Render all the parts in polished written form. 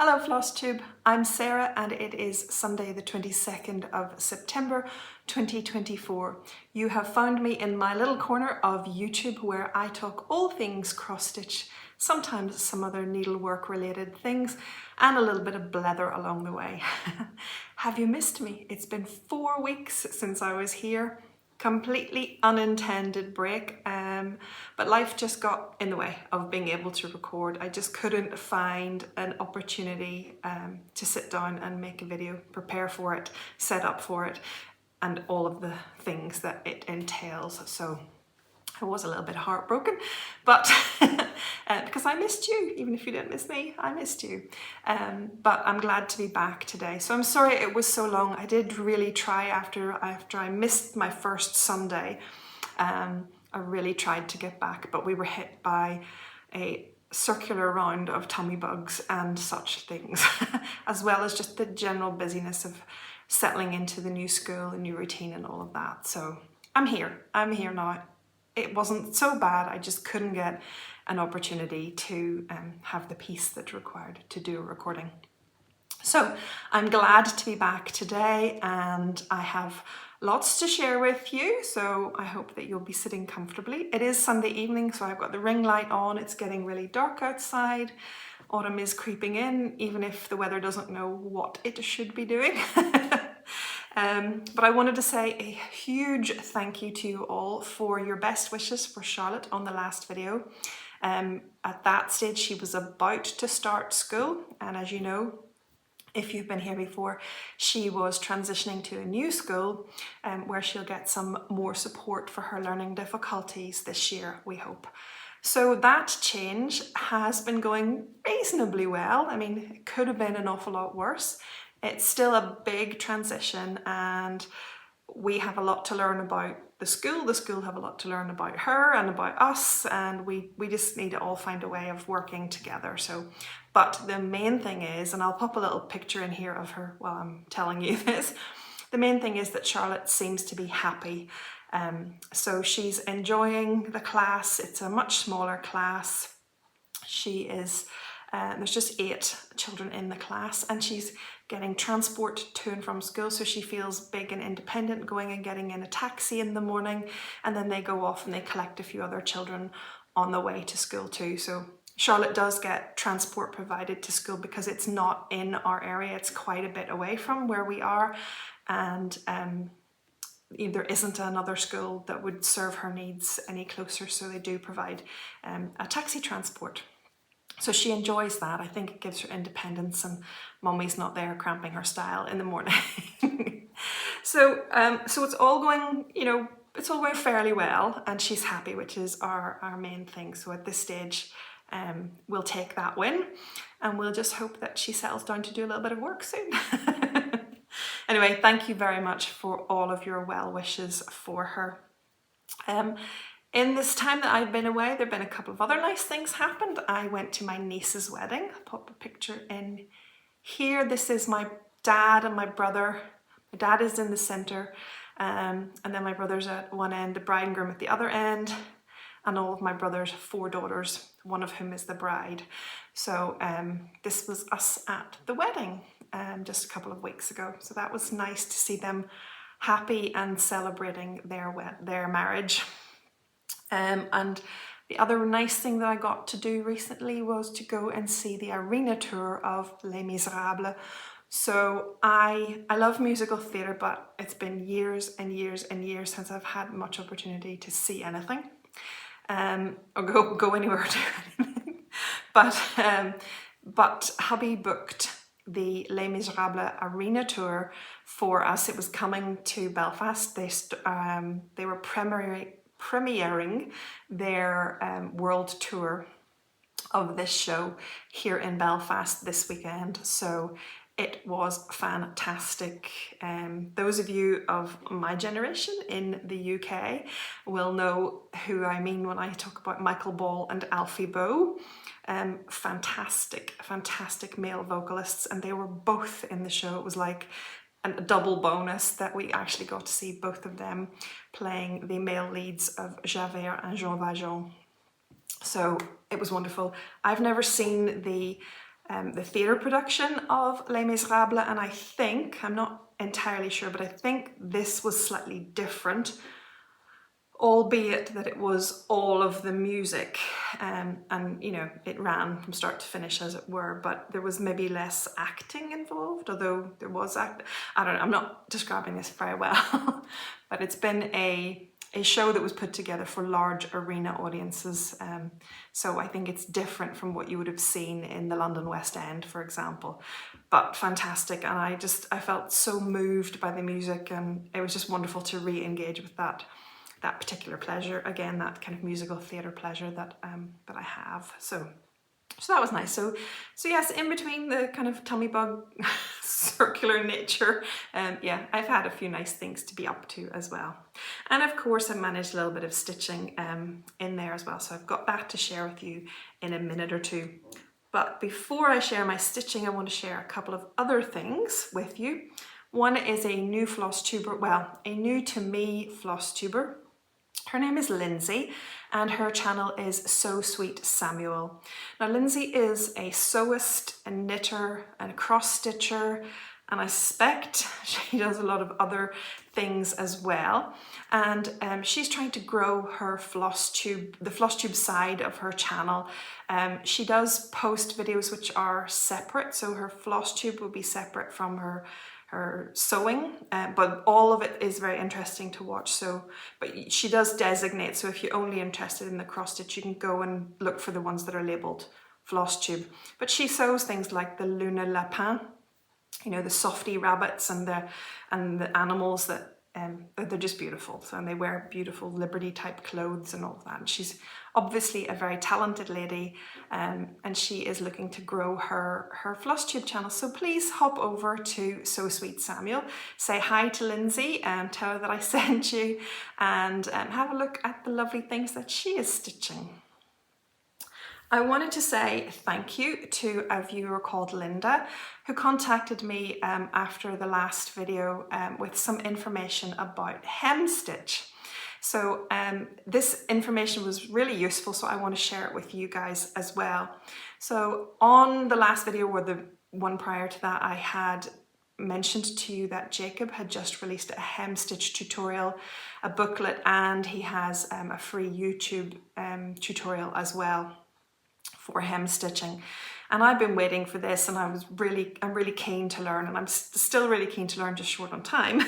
Hello Flosstube, I'm Sarah and it is Sunday the 22nd of September 2024. You have found me in my little corner of YouTube where I talk all things cross-stitch, sometimes some other needlework related things and a little bit of blether along the way. Have you missed me? It's been 4 weeks since I was here. Completely unintended break, but life just got in the way of being able to record. I just couldn't find an opportunity to sit down and make a video, prepare for it, set up for it, and all of the things that it entails. So I was a little bit heartbroken, but because I missed you, even if you didn't miss me, I missed you. But I'm glad to be back today. So I'm sorry it was so long. I did really try after I missed my first Sunday. I really tried to get back, but we were hit by a circular round of tummy bugs and such things, as well as just the general busyness of settling into the new school, the new routine and all of that. So I'm here now. It wasn't so bad, I just couldn't get an opportunity to have the peace that's required to do a recording. So I'm glad to be back today and I have lots to share with you, so I hope that you'll be sitting comfortably. It is Sunday evening, so I've got the ring light on. It's getting really dark outside. Autumn is creeping in, even if the weather doesn't know what it should be doing. But I wanted to say a huge thank you to you all for your best wishes for Charlotte on the last video. At that stage, she was about to start school, and as you know, if you've been here before, she was transitioning to a new school where she'll get some more support for her learning difficulties this year, we hope. So that change has been going reasonably well. I mean, it could have been an awful lot worse. It's still a big transition and we have a lot to learn about the school have a lot to learn about her and about us, and we just need to all find a way of working together. So, but the main thing is, and I'll pop a little picture in here of her while I'm telling you this, the main thing is that Charlotte seems to be happy. So she's enjoying the class. It's a much smaller class. She is, there's just 8 children in the class and she's getting transport to and from school, so she feels big and independent, going and getting in a taxi in the morning, and then they go off and they collect a few other children on the way to school too. So Charlotte does get transport provided to school because it's not in our area, it's quite a bit away from where we are, and there isn't another school that would serve her needs any closer, so they do provide a taxi transport. So she enjoys that. I think it gives her independence and mummy's not there cramping her style in the morning. So it's all going, it's all going fairly well and she's happy, which is our main thing. So at this stage, we'll take that win and we'll just hope that she settles down to do a little bit of work soon. Anyway, thank you very much for all of your well wishes for her. In this time that I've been away, there have been a couple of other nice things happened. I went to my niece's wedding. I'll pop a picture in here. This is my dad and my brother. My dad is in the center, and then my brother's at one end, the bride and groom at the other end, and all of my brother's 4 daughters, one of whom is the bride. So this was us at the wedding just a couple of weeks ago. So that was nice to see them happy and celebrating their marriage. And the other nice thing that I got to do recently was to go and see the arena tour of Les Miserables. So I love musical theatre, but it's been years and years and years since I've had much opportunity to see anything, or go anywhere to anything. But hubby booked the Les Miserables arena tour for us. It was coming to Belfast. They were premiering their world tour of this show here in Belfast this weekend, so it was fantastic. Those of you of my generation in the UK will know who I mean when I talk about Michael Ball and Alfie Boe. Fantastic male vocalists, and they were both in the show. It was like a double bonus that we actually got to see both of them playing the male leads of Gervais and Jean Valjean. So it was wonderful. I've never seen the the theatre production of Les Miserables, and I think, I'm not entirely sure, but I think this was slightly different, albeit that it was all of the music, and you know, it ran from start to finish, as it were, but there was maybe less acting involved, although there was I don't know, I'm not describing this very well, but it's been a show that was put together for large arena audiences, so I think it's different from what you would have seen in the London West End, for example, but fantastic. And I felt so moved by the music, and it was just wonderful to re-engage with that particular pleasure again, that kind of musical theatre pleasure that I have. So that was nice. So yes, in between the kind of tummy bug circular nature, yeah, I've had a few nice things to be up to as well. And of course I managed a little bit of stitching in there as well. So I've got that to share with you in a minute or two. But before I share my stitching, I want to share a couple of other things with you. One is a new floss tuber, well, a new to me floss tuber. Her name is Lindsey, and her channel is So Sweet Samuel. Now Lindsey is a sewist, a knitter, and a cross stitcher, and I suspect she does a lot of other things as well. And she's trying to grow her the floss tube side of her channel. She does post videos which are separate, so her floss tube will be separate from her sewing, but all of it is very interesting to watch. So, but she does designate, so if you're only interested in the cross stitch, you can go and look for the ones that are labeled floss tube. But she sews things like the Luna Lapin, you know, the softy rabbits and the animals that they're just beautiful. So, and they wear beautiful Liberty type clothes and all of that. And she's obviously a very talented lady, and she is looking to grow her Flosstube channel. So please hop over to So Sweet Samuel, say hi to Lindsey and tell her that I sent you, and have a look at the lovely things that she is stitching. I wanted to say thank you to a viewer called Linda, who contacted me after the last video with some information about hem stitch. So this information was really useful, so I want to share it with you guys as well. So on the last video, or the one prior to that, I had mentioned to you that Jacob had just released a hem stitch tutorial, a booklet, and he has a free YouTube tutorial as well for hem stitching. And I've been waiting for this, and I'm really keen to learn, and I'm still really keen to learn, just short on time.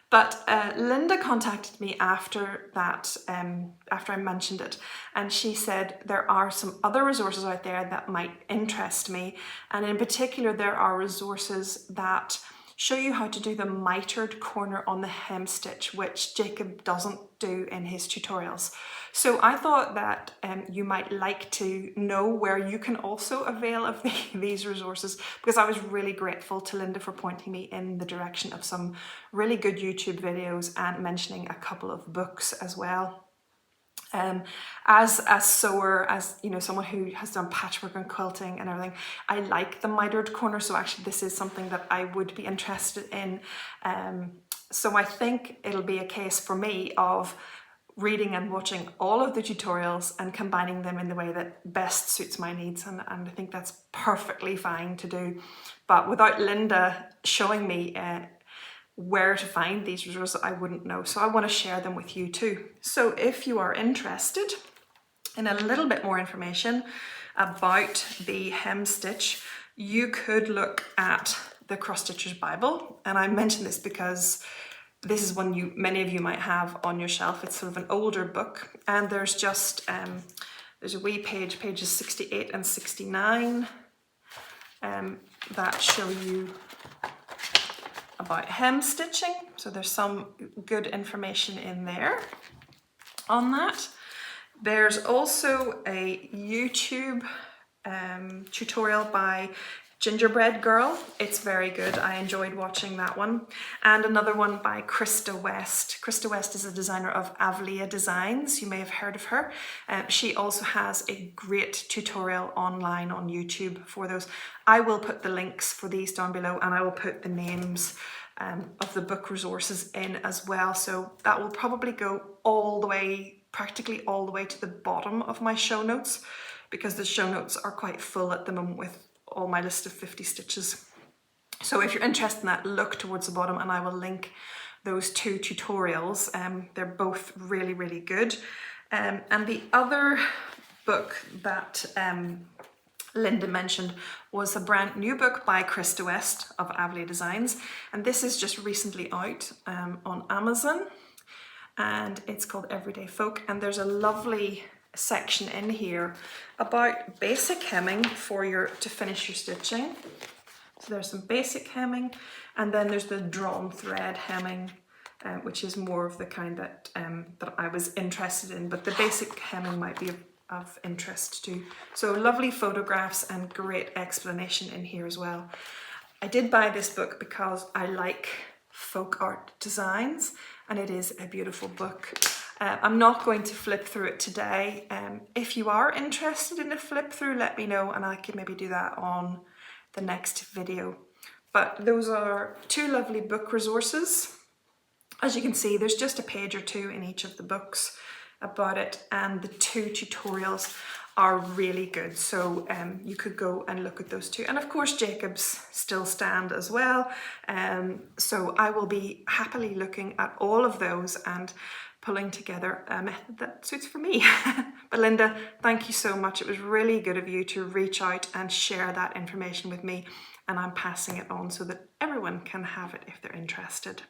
But Linda contacted me after that, after I mentioned it, and she said there are some other resources out there that might interest me, and in particular there are resources that show you how to do the mitered corner on the hem stitch, which Jacob doesn't do in his tutorials. So I thought that you might like to know where you can also avail of these resources, because I was really grateful to Linda for pointing me in the direction of some really good YouTube videos and mentioning a couple of books as well. As a sewer, as you know, someone who has done patchwork and quilting and everything, I like the mitered corner, so actually this is something that I would be interested in. So I think it'll be a case for me of reading and watching all of the tutorials and combining them in the way that best suits my needs, and I think that's perfectly fine to do. But without Linda showing me where to find these resources, I wouldn't know. So I want to share them with you too. So if you are interested in a little bit more information about the hem stitch, you could look at the Crossstitcher Bible. And I mention this because this is one many of you might have on your shelf. It's sort of an older book, and there's just there's a wee page, pages 68 and 69, that show you about hem stitching. So there's some good information in there on that. There's also a YouTube tutorial by Gingerbread Girl. It's very good. I enjoyed watching that one. And another one by Krista West. Krista West is a designer of Avalia Designs. You may have heard of her. She also has a great tutorial online on YouTube for those. I will put the links for these down below, and I will put the names of the book resources in as well. So that will probably go all the way, practically all the way to the bottom of my show notes, because the show notes are quite full at the moment with all my list of 50 stitches. So if you're interested in that, look towards the bottom and I will link those 2 tutorials. They're both really, really good. And the other book that Linda mentioned was a brand new book by Krista West of Avley Designs. And this is just recently out on Amazon. And it's called Everyday Folk. And there's a lovely section in here about basic hemming to finish your stitching. So there's some basic hemming, and then there's the drawn thread hemming, which is more of the kind that I was interested in, but the basic hemming might be of interest too. So lovely photographs and great explanation in here as well. I did buy this book because I like folk art designs, and it is a beautiful book. I'm not going to flip through it today. If you are interested in a flip through, let me know and I could maybe do that on the next video. But those are 2 lovely book resources. As you can see, there's just a page or 2 in each of the books about it, and the 2 tutorials are really good. So you could go and look at those 2. And of course, Jacob's still stand as well. So I will be happily looking at all of those and pulling together a method that suits for me. But Linda, thank you so much. It was really good of you to reach out and share that information with me, and I'm passing it on so that everyone can have it if they're interested.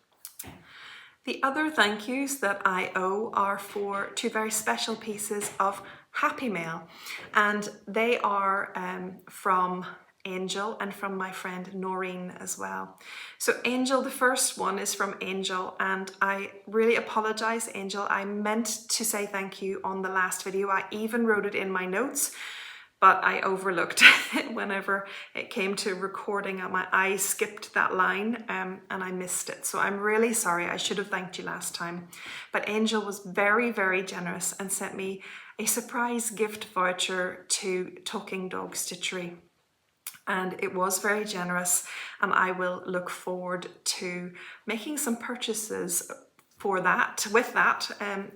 The other thank yous that I owe are for 2 very special pieces of Happy Mail, and they are from Angel and from my friend Noreen as well. So Angel, the first one is from Angel, and I really apologize, Angel. I meant to say thank you on the last video. I even wrote it in my notes, but I overlooked it whenever it came to recording. My eyes skipped that line and I missed it. So I'm really sorry. I should have thanked you last time. But Angel was very, very generous and sent me a surprise gift voucher to Talking Dog Stitchery. And it was very generous, and I will look forward to making some purchases for that,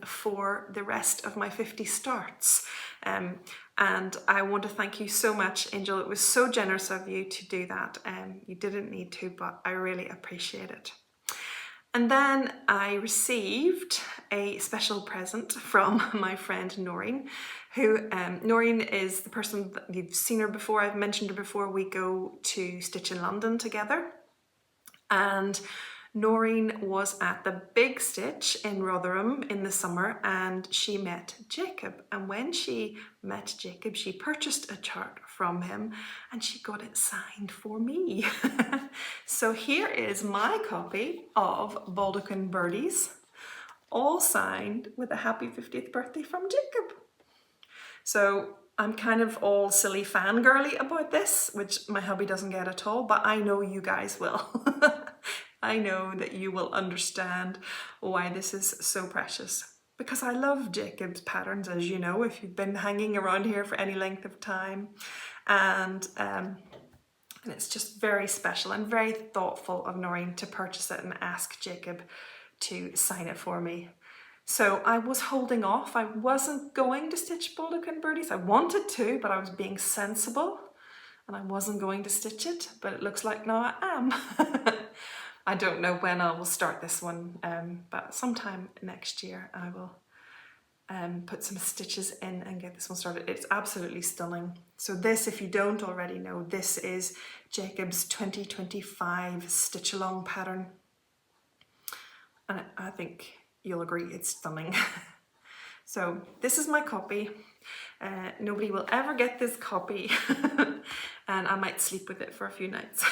for the rest of my 50 starts. And I want to thank you so much, Angel. It was so generous of you to do that. You didn't need to, but I really appreciate it. And then I received a special present from my friend Noreen, who, Noreen is the person that you've seen her before. I've mentioned her before. We go to Stitch in London together. And Noreen was at the Big Stitch in Rotherham in the summer, and she met Jacob. And when she met Jacob, she purchased a chart from him and she got it signed for me. So here is my copy of Baldock & Birdies, all signed with a happy 50th birthday from Jacob. So I'm kind of all silly fangirly about this, which my hubby doesn't get at all, but I know you guys will. I know that you will understand why this is so precious, because I love Jacob's patterns, as you know, if you've been hanging around here for any length of time. And it's just very special and very thoughtful of Noreen to purchase it and ask Jacob to sign it for me. So I was holding off. I wasn't going to stitch Baldock & Birdies. I wanted to, but I was being sensible and I wasn't going to stitch it, but it looks like now I am. I don't know when I will start this one, but sometime next year I will put some stitches in and get this one started. It's absolutely stunning. So this, if you don't already know, this is Jacob's 2025 stitch along pattern. And I think you'll agree it's stunning. So this is my copy. Nobody will ever get this copy and I might sleep with it for a few nights.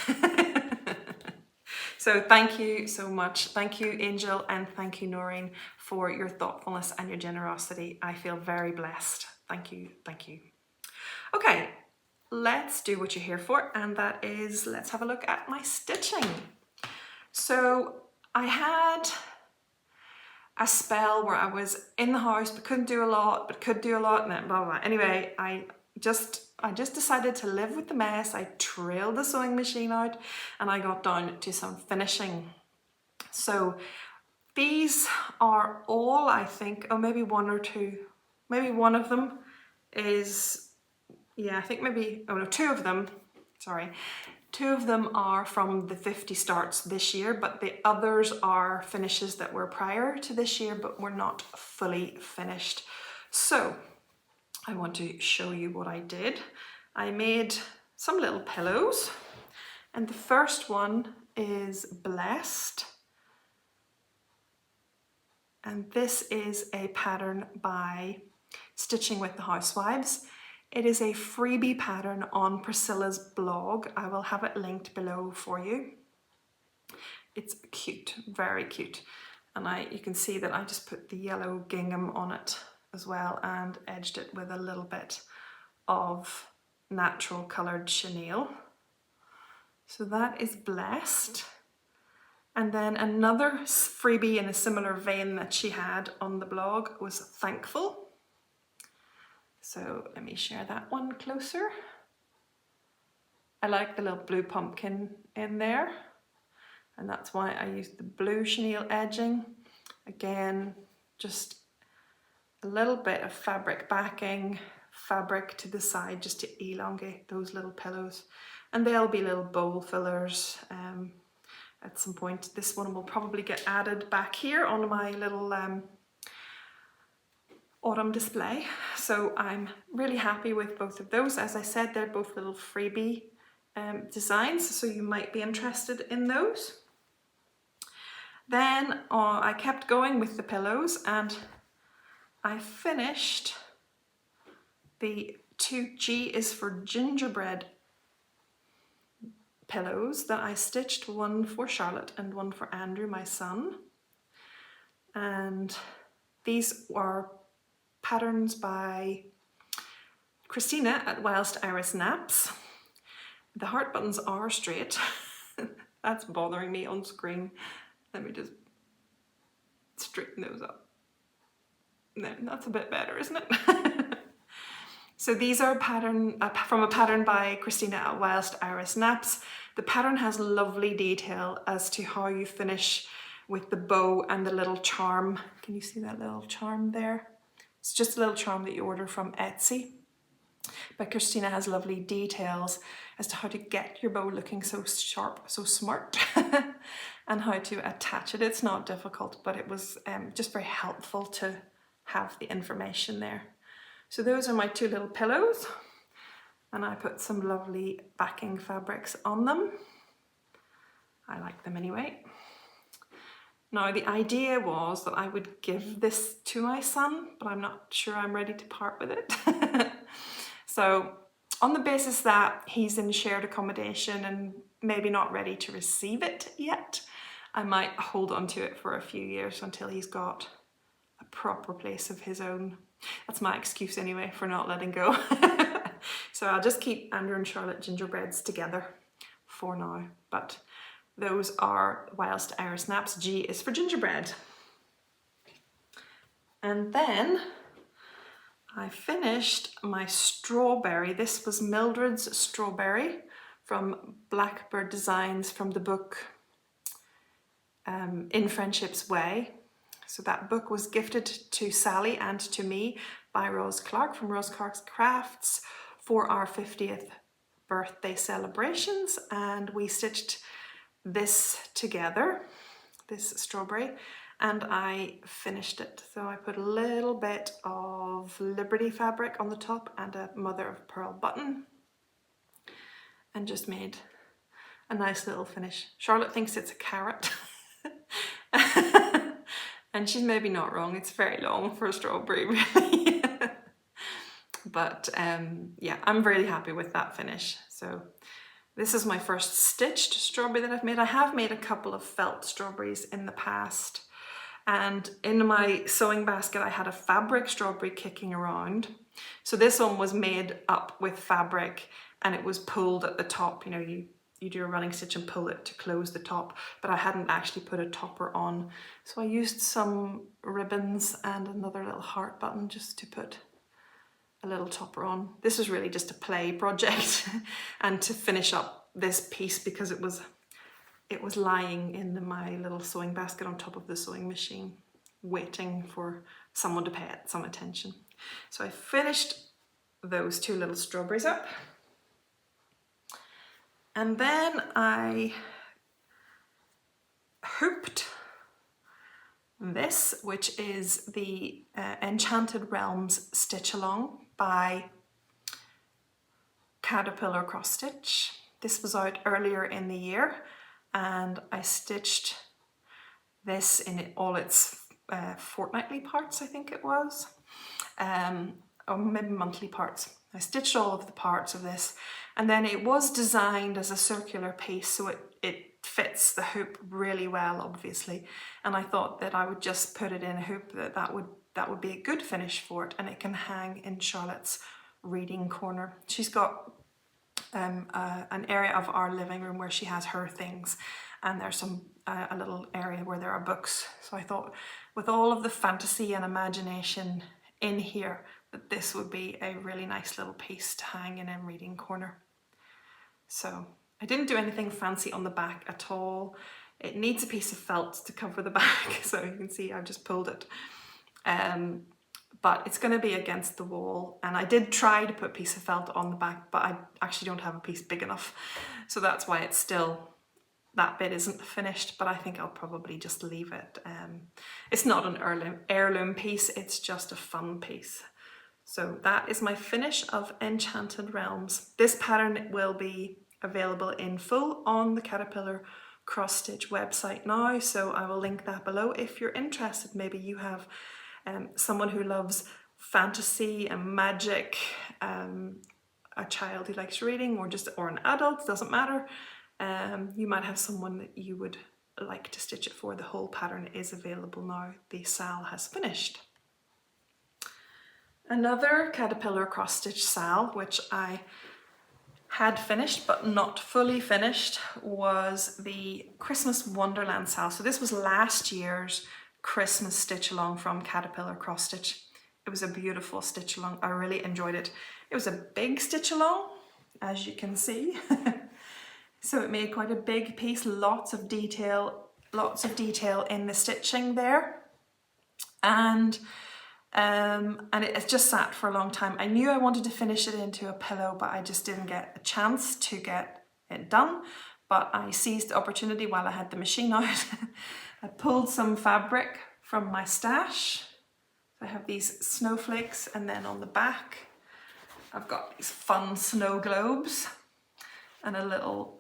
So thank you so much. Thank you, Angel, and thank you, Noreen, for your thoughtfulness and your generosity. I feel very blessed. Thank you, thank you. Okay, let's do what you're here for, and that is, let's have a look at my stitching. So I had a spell where I was in the house but couldn't do a lot, but could do a lot, and then blah, blah, blah. Anyway, I just decided to live with the mess. I trailed the sewing machine out and I got down to some finishing. So these are all, I think, oh, maybe one or two, maybe one of them is, yeah, I think maybe, oh no, two of them sorry. 2 of them are from the 50 starts this year, but the others are finishes that were prior to this year, but were not fully finished. So I want to show you what I did. I made some little pillows, and the first one is Blessed. And this is a pattern by Stitching with the Housewives. It is a freebie pattern on Priscilla's blog. I will have it linked below for you. It's cute, very cute. And you can see that I just put the yellow gingham on it as well and edged it with a little bit of natural coloured chenille. So that is Blessed. And then another freebie in a similar vein that she had on the blog was Thankful. So let me share that one closer. I like the little blue pumpkin in there, and that's why I used the blue chenille edging. Again, just a little bit of fabric backing, fabric to the side just to elongate those little pillows. And they'll be little bowl fillers at some point. This one will probably get added back here on my little autumn display. So I'm really happy with both of those. As I said, they're both little freebie designs, so you might be interested in those. Then I kept going with the pillows, and I finished the 2 G is for gingerbread pillows that I stitched, one for Charlotte and one for Andrew, my son. And these are patterns by Christina at Whilst Iris Naps. The heart buttons are straight. That's bothering me on screen. Let me just straighten those up. No, that's a bit better, isn't it? So these are from a pattern by Christina at Whilst Iris Naps. The pattern has lovely detail as to how you finish with the bow and the little charm. Can you see that little charm there? It's just a little charm that you order from Etsy. But Christina has lovely details as to how to get your bow looking so sharp, so smart, and how to attach it. It's not difficult, but it was just very helpful to have the information there. So those are my 2 little pillows, and I put some lovely backing fabrics on them. I like them anyway. Now the idea was that I would give this to my son, but I'm not sure I'm ready to part with it. So on the basis that he's in shared accommodation and maybe not ready to receive it yet, I might hold on to it for a few years until he's got a proper place of his own. That's my excuse anyway for not letting go. So I'll just keep Andrew and Charlotte gingerbreads together for now. But those are Whilst Iris Naps. G is for gingerbread. And then I finished my strawberry. This was Mildred's strawberry from Blackbird Designs from the book In Friendship's Way. So that book was gifted to Sally and to me by Rose Clarke from Rose Clarke's Crafts for our 50th birthday celebrations, and we stitched this together, this strawberry, and I finished it. So I put a little bit of Liberty fabric on the top and a mother of pearl button, and just made a nice little finish. Charlotte thinks it's a carrot. And she's maybe not wrong, it's very long for a strawberry, really. But yeah, I'm really happy with that finish. So this is my first stitched strawberry that I've made. I have made a couple of felt strawberries in the past. And in my sewing basket, I had a fabric strawberry kicking around. So this one was made up with fabric and it was pulled at the top. You know, you do a running stitch and pull it to close the top, but I hadn't actually put a topper on. So I used some ribbons and another little heart button just to put a little topper on. This is really just a play project and to finish up this piece because it was lying in my little sewing basket on top of the sewing machine, waiting for someone to pay it some attention. So I finished those 2 little strawberries up. And then I hooped this, which is the Enchanted Realms Stitch Along by Caterpillar Cross Stitch. This was out earlier in the year, and I stitched this in all its fortnightly parts, I think it was, or maybe monthly parts. I stitched all of the parts of this, and then it was designed as a circular piece, so it fits the hoop really well, obviously, and I thought that I would just put it in a hoop that would be a good finish for it, and it can hang in Charlotte's reading corner. She's got an area of our living room where she has her things, and there's a little area where there are books, so I thought with all of the fantasy and imagination in here that this would be a really nice little piece to hang in a reading corner. So I didn't do anything fancy on the back at all. It needs a piece of felt to cover the back, so you can see I've just pulled it. But it's going to be against the wall, and I did try to put a piece of felt on the back, but I actually don't have a piece big enough, so that's why it's still, that bit isn't finished, but I think I'll probably just leave it. It's not an heirloom piece, it's just a fun piece. So that is my finish of Enchanted Realms. This pattern will be available in full on the Caterpillar Cross Stitch website now, so I will link that below if you're interested. Maybe you have someone who loves fantasy and magic, a child who likes reading, or an adult, doesn't matter. You might have someone that you would like to stitch it for. The whole pattern is available now. The sal has finished. Another Caterpillar Cross Stitch sal, which I had finished but not fully finished, was the Christmas Wonderland sal. So this was last year's Christmas stitch along from Caterpillar Cross Stitch. It was a beautiful stitch along. I really enjoyed it. It was a big stitch along, as you can see. So it made quite a big piece, lots of detail in the stitching there. And it just sat for a long time. I knew I wanted to finish it into a pillow, but I just didn't get a chance to get it done. But I seized the opportunity while I had the machine out. I pulled some fabric from my stash. I have these snowflakes, and then on the back I've got these fun snow globes and a little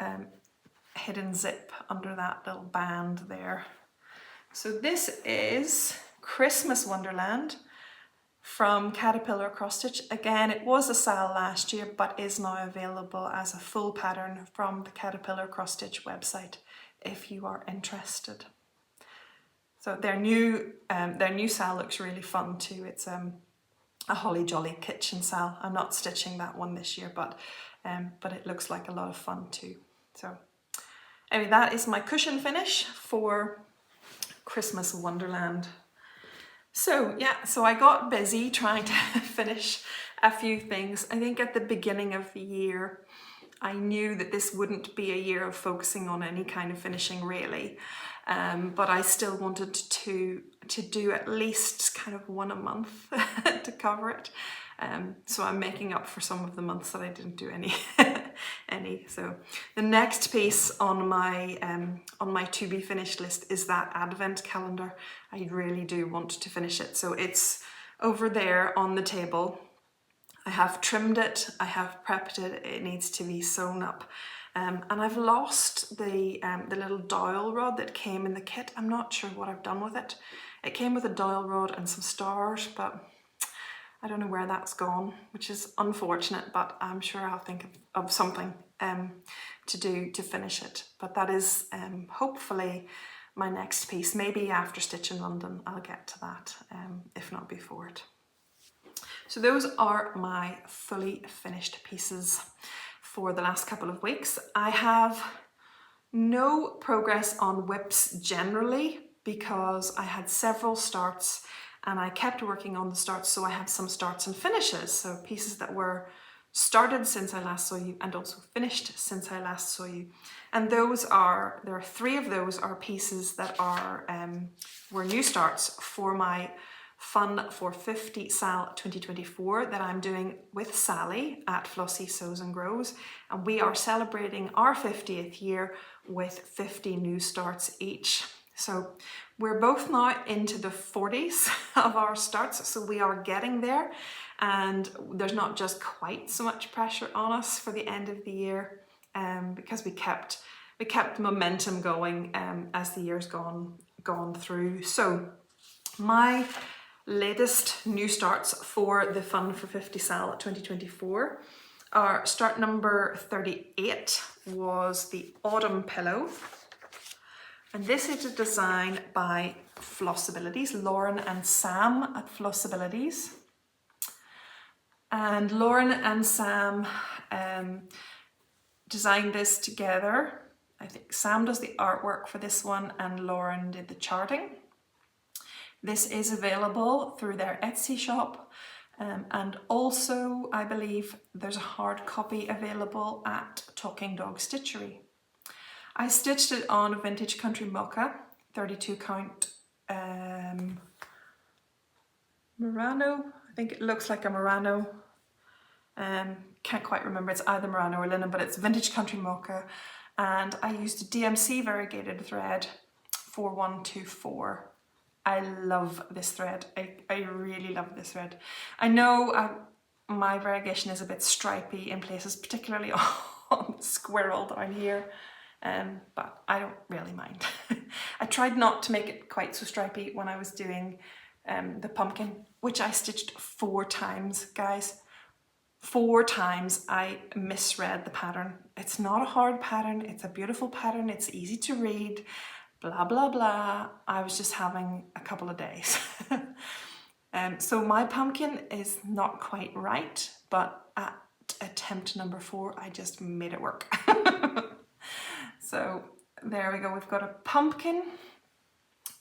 hidden zip under that little band there. So this is Christmas Wonderland from Caterpillar Cross Stitch. Again, it was a sal last year, but is now available as a full pattern from the Caterpillar Cross Stitch website if you are interested. So their new sal looks really fun too. It's a Holly Jolly kitchen sal. I'm not stitching that one this year, but it looks like a lot of fun too. So anyway, that is my cushion finish for Christmas Wonderland. So yeah, so I got busy trying to finish a few things. I think at the beginning of the year, I knew that this wouldn't be a year of focusing on any kind of finishing really, but I still wanted to do at least kind of one a month to cover it. So I'm making up for some of the months that I didn't do any. So the next piece on my to be finished list is that advent calendar. I really do want to finish it. So it's over there on the table. I have trimmed it, I have prepped it, it needs to be sewn up. And I've lost the little dowel rod that came in the kit. I'm not sure what I've done with it. It came with a dowel rod and some stars, but I don't know where that's gone, which is unfortunate, but I'm sure I'll think of something to do to finish it. But that is hopefully my next piece. Maybe after Stitch in London I'll get to that, if not before it. So those are my fully finished pieces for the last couple of weeks. I have no progress on whips generally because I had several starts and I kept working on the starts, so I have some starts and finishes. So pieces that were started since I last saw you and also finished since I last saw you. And there are 3 of those are pieces that were new starts for my Fun for 50 Sal 2024 that I'm doing with Sally at Flossie Sews and Grows, and we are celebrating our 50th year with 50 new starts each. So we're both now into the 40s of our starts, so we are getting there, and there's not just quite so much pressure on us for the end of the year, because we kept momentum going as the year's gone through. So my latest new starts for the Fun for 50 Sal 2024 are start number 38 was the Autumn Pillow. And this is a design by Flossabilities, Lauren and Sam at Flossabilities. And Lauren and Sam designed this together. I think Sam does the artwork for this one and Lauren did the charting. This is available through their Etsy shop, and also I believe there's a hard copy available at Talking Dog Stitchery. I stitched it on a vintage country mocha, 32 count Murano. I think it looks like a Murano. Can't quite remember, it's either Murano or linen, but it's vintage country mocha. And I used a DMC variegated thread 4124. I love this thread. I really love this thread. I know my variegation is a bit stripy in places, particularly on the squirrel down here, but I don't really mind. I tried not to make it quite so stripy when I was doing the pumpkin, which I stitched 4 times, guys. 4 times I misread the pattern. It's not a hard pattern, it's a beautiful pattern, it's easy to read. Blah, blah, blah. I was just having a couple of days. So my pumpkin is not quite right, but at attempt number 4, I just made it work. So there we go. We've got a pumpkin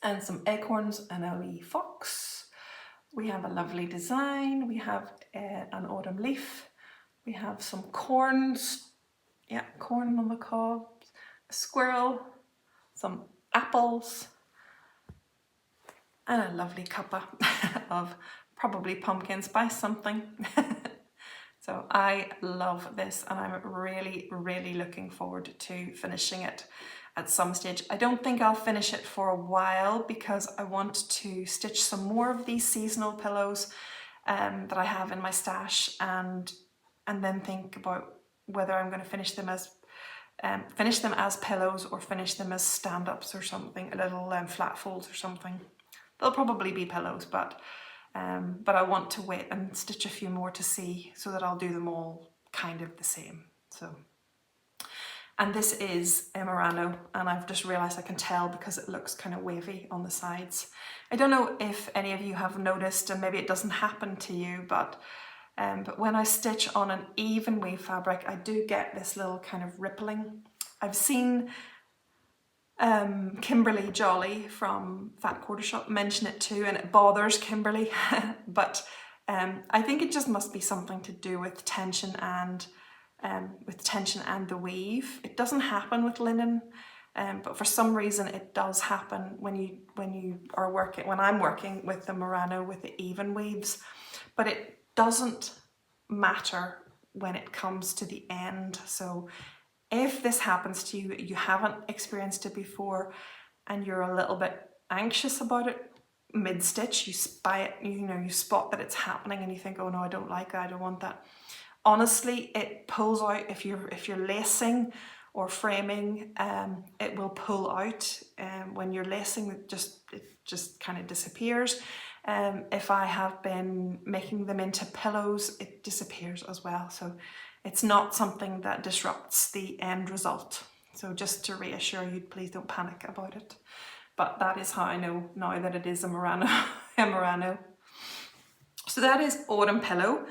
and some acorns and a wee fox. We have a lovely design. We have an autumn leaf. We have some corns. Yeah, corn on the cobs. A squirrel. Some apples, and a lovely cuppa of probably pumpkin spice something. So I love this, and I'm really, really looking forward to finishing it at some stage. I don't think I'll finish it for a while because I want to stitch some more of these seasonal pillows that I have in my stash, and then think about whether I'm going to finish them as pillows or finish them as stand-ups or something, little flat folds or something. They'll probably be pillows, but I want to wait and stitch a few more to see, so that I'll do them all kind of the same. So, and this is a Murano, and I've just realised I can tell because it looks kind of wavy on the sides. I don't know if any of you have noticed, and maybe it doesn't happen to you, but when I stitch on an even weave fabric, I do get this little kind of rippling. I've seen Kimberly Jolly from Fat Quarter Shop mention it too, and it bothers Kimberly, but I think it just must be something to do with tension and the weave. It doesn't happen with linen, but for some reason it does happen when I'm working with the Murano with the even weaves, but it doesn't matter when it comes to the end. So if this happens to you, you haven't experienced it before, and you're a little bit anxious about it mid-stitch, you spy it, you spot that it's happening and you think, oh no, I don't like that, I don't want that. Honestly, it pulls out. If you're lacing or framing, it will pull out. When you're lacing, it just kind of disappears. If I have been making them into pillows, it disappears as well. So it's not something that disrupts the end result. So just to reassure you, please don't panic about it. But that is how I know now that it is a Murano. A Murano. So that is Autumn Pillow.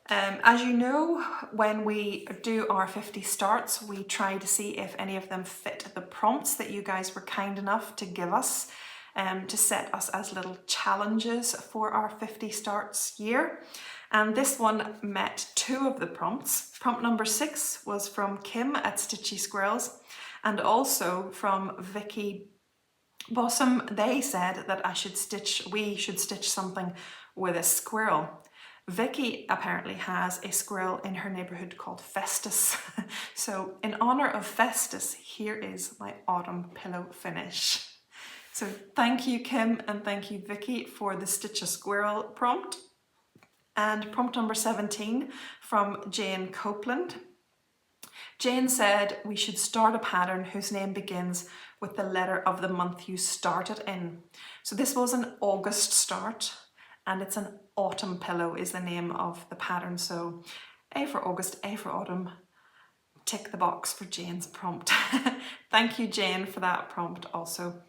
As you know, when we do our 50 starts, we try to see if any of them fit the prompts that you guys were kind enough to give us, to set us as little challenges for our 50 starts year. And this one met 2 of the prompts. Prompt number 6 was from Kim at Stitchy Squirrels, and also from Vicky Bosom, they said that we should stitch something with a squirrel. Vicky apparently has a squirrel in her neighbourhood called Festus. So in honour of Festus, here is my autumn pillow finish. So thank you, Kim, and thank you, Vicky, for the Stitch a Squirrel prompt. And prompt number 17 from Jane Copeland. Jane said we should start a pattern whose name begins with the letter of the month you started in. So this was an August start, and it's an autumn pillow is the name of the pattern. So A for August, A for autumn. Tick the box for Jane's prompt. Thank you, Jane, for that prompt also.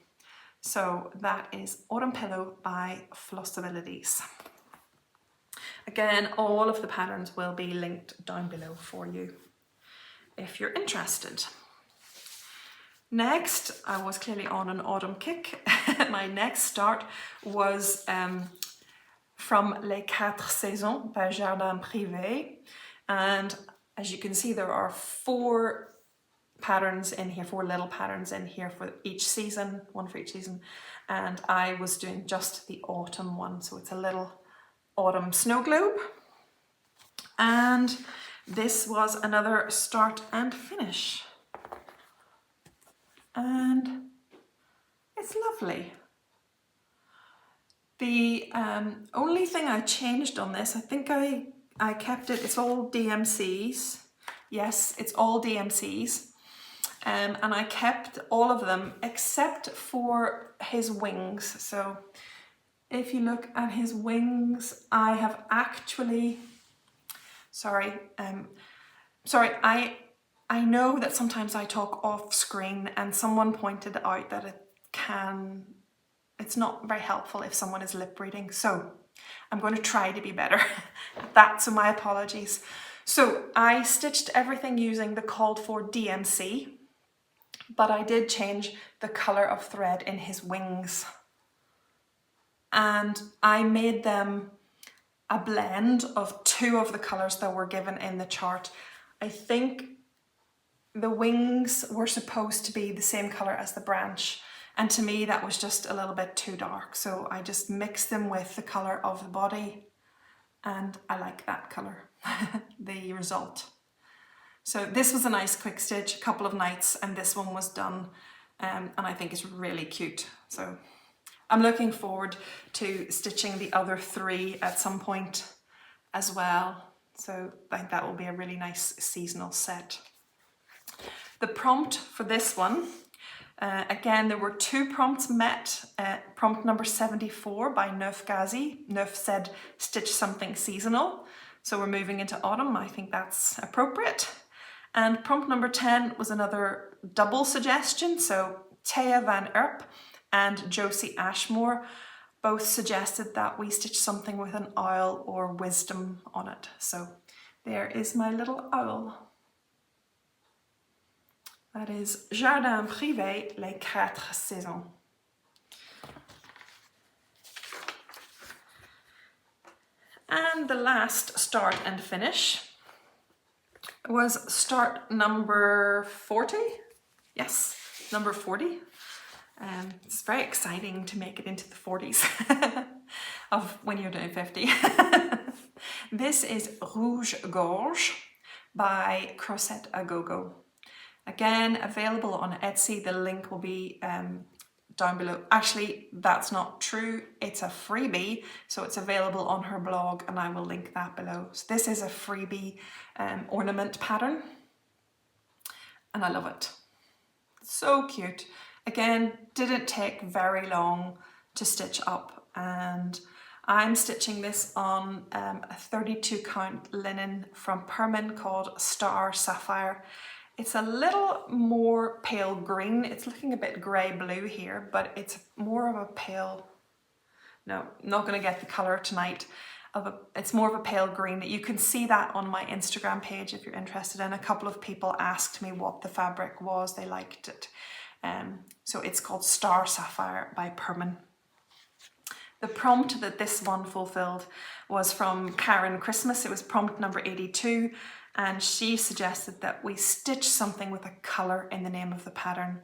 So that is Autumn Pillow by Flossabilities. Again, all of the patterns will be linked down below for you if you're interested. Next, I was clearly on an autumn kick. My next start was from Les Quatre Saisons by Jardin Privé. And as you can see, there are 4 patterns in here, 4 little patterns in here for each season, one for each season. And I was doing just the autumn one. So it's a little autumn snow globe. And this was another start and finish. And it's lovely. The only thing I changed on this, I think I kept it, it's all DMCs. Yes, it's all DMCs. And I kept all of them except for his wings. So if you look at his wings, I have actually, I know that sometimes I talk off screen, and someone pointed out that it's not very helpful if someone is lip reading. So I'm going to try to be better at that, so my apologies. So I stitched everything using the called for DMC, but I did change the colour of thread in his wings. And I made them a blend of 2 of the colours that were given in the chart. I think the wings were supposed to be the same colour as the branch, and to me that was just a little bit too dark, so I just mixed them with the colour of the body, and I like that colour, the result. So this was a nice quick stitch, a couple of nights, and this one was done, and I think it's really cute. So I'm looking forward to stitching the other 3 at some point as well. So I think that will be a really nice seasonal set. The prompt for this one, again, there were 2 prompts met. Prompt number 74 by Neuf Gazi. Neuf said, stitch something seasonal. So we're moving into autumn. I think that's appropriate. And prompt number 10 was another double suggestion. So Thea Van Erp and Josie Ashmore both suggested that we stitch something with an owl or wisdom on it. So there is my little owl. That is Jardin Privé, Les Quatre Saisons. And the last start and finish was start number 40. Yes, number 40. It's very exciting to make it into the 40s of when you're doing 50. This is Rouge Gorge by Crochet A Go-Go. Again, available on Etsy. The link will be down below. Actually, that's not true. It's a freebie, so it's available on her blog, and I will link that below. So this is a freebie ornament pattern, and I love it. So cute. Again, didn't take very long to stitch up, and I'm stitching this on a 32 count linen from Permin called Star Sapphire. It's a little more pale green. It's looking a bit grey blue here, but it's more of a pale, no, not going to get the colour tonight. It's more of a pale green. You can see that on my Instagram page if you're interested, and a couple of people asked me what the fabric was. They liked it. So it's called Star Sapphire by Permin. The prompt that this one fulfilled was from Karen Christmas. It was prompt number 82. And she suggested that we stitch something with a colour in the name of the pattern.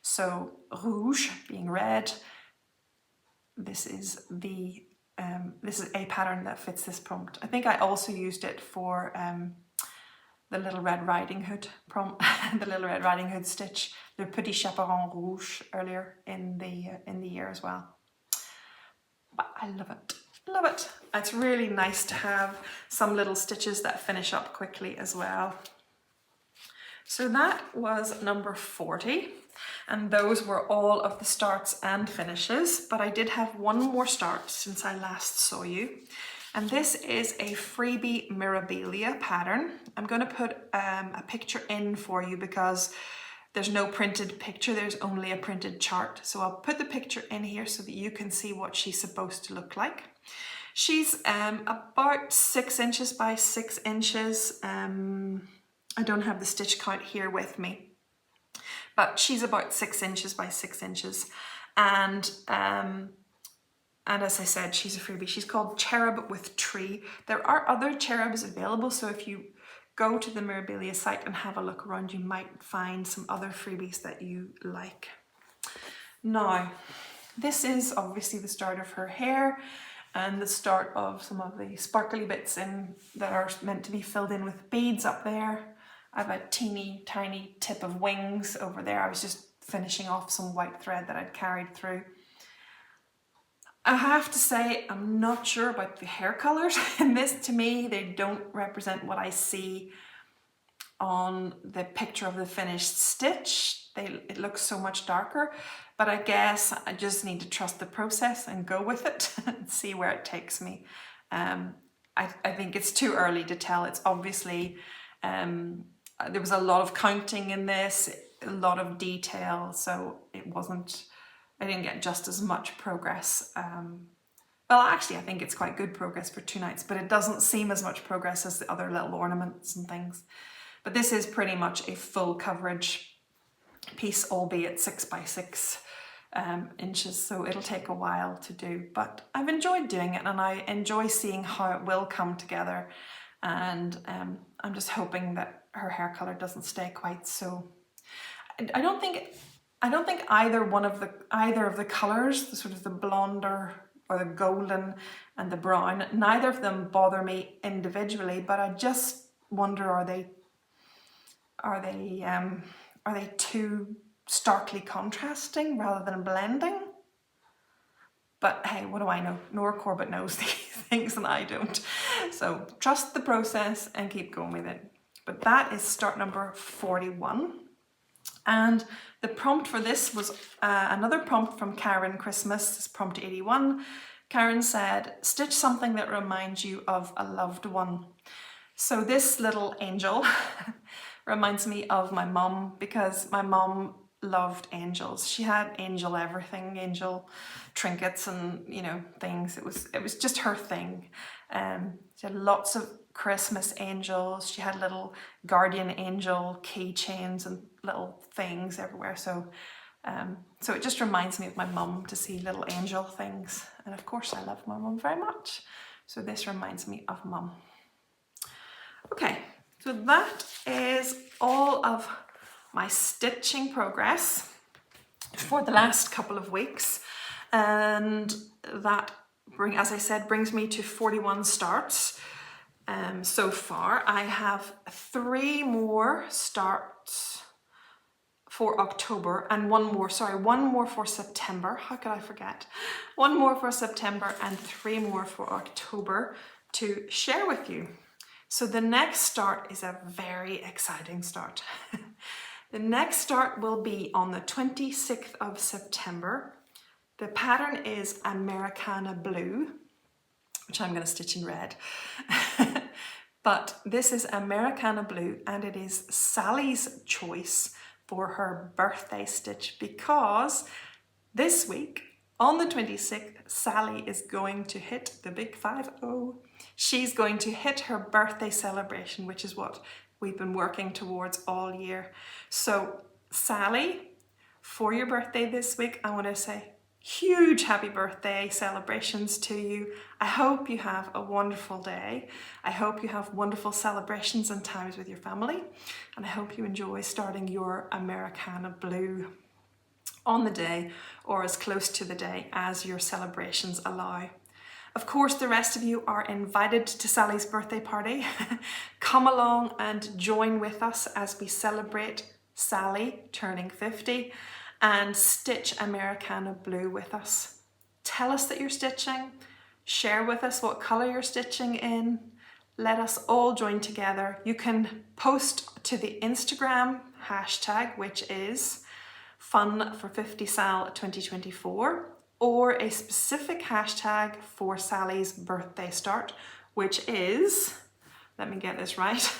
So rouge being red, this is a pattern that fits this prompt. I think I also used it for the Little Red Riding Hood prompt, the Little Red Riding Hood stitch, the Petit Chaperon Rouge earlier in the year as well. But I love it, love it. It's really nice to have some little stitches that finish up quickly as well. So that was number 40, and those were all of the starts and finishes, but I did have one more start since I last saw you, and this is a freebie Mirabilia pattern. I'm going to put a picture in for you because there's no printed picture, there's only a printed chart, so I'll put the picture in here so that you can see what she's supposed to look like. She's about 6 inches by 6 inches. I don't have the stitch count here with me, but she's about 6 inches by 6 inches. And as I said, she's a freebie. She's called Cherub with Tree. There are other cherubs available, so if you go to the Mirabilia site and have a look around, you might find some other freebies that you like. Now, this is obviously the start of her hair and the start of some of the sparkly bits in that are meant to be filled in with beads up there. I have a teeny tiny tip of wings over there. I was just finishing off some white thread that I'd carried through. I have to say, I'm not sure about the hair colours in this. To me, they don't represent what I see on the picture of the finished stitch. It looks so much darker, but I guess I just need to trust the process and go with it and see where it takes me. I think it's too early to tell. It's obviously, there was a lot of counting in this, a lot of detail, so I didn't get just as much progress. Well, actually, I think it's quite good progress for 2 nights, but it doesn't seem as much progress as the other little ornaments and things. But this is pretty much a full coverage piece, albeit 6 by 6 inches, so it'll take a while to do. But I've enjoyed doing it, and I enjoy seeing how it will come together. And I'm just hoping that her hair color doesn't stay quite so. I don't think either of the colors, the sort of the blonde or the golden and the brown, neither of them bother me individually, but I just wonder, are they too starkly contrasting rather than blending? But hey, what do I know? Nora Corbett knows these things and I don't. So trust the process and keep going with it. But that is start number 41. And the prompt for this was another prompt from Karen Christmas, this prompt 81. Karen said, stitch something that reminds you of a loved one. So this little angel reminds me of my mum, because my mum loved angels. She had angel everything, angel trinkets and, you know, things. It was just her thing. She had lots of Christmas angels. She had little guardian angel keychains and little things everywhere. So it just reminds me of my mum to see little angel things. And of course I love my mum very much. So this reminds me of mum. Okay, so that is all of my stitching progress for the last couple of weeks. And that, as I said, brings me to 41 starts. So far, I have 3 more starts for October and one more for September. How could I forget? 1 more for September and 3 more for October to share with you. So the next start is a very exciting start. The next start will be on the 26th of September. The pattern is Americana Blue, which I'm going to stitch in red. But this is Americana Blue, and it is Sally's choice for her birthday stitch, because this week on the 26th, Sally is going to hit the big 5-0. She's going to hit her birthday celebration, which is what we've been working towards all year. So Sally, for your birthday this week, I want to say huge happy birthday celebrations to you. I hope you have a wonderful day. I hope you have wonderful celebrations and times with your family. And I hope you enjoy starting your Americana Blue. on the day or as close to the day as your celebrations allow. Of course, the rest of you are invited to Sally's birthday party. Come along and join with us as we celebrate Sally turning 50 and stitch Americana Blue with us. Tell us that you're stitching, share with us what colour you're stitching in. Let us all join together. You can post to the Instagram hashtag, which is FunFor50Sal2024, or a specific hashtag for Sally's birthday start, which is, let me get this right,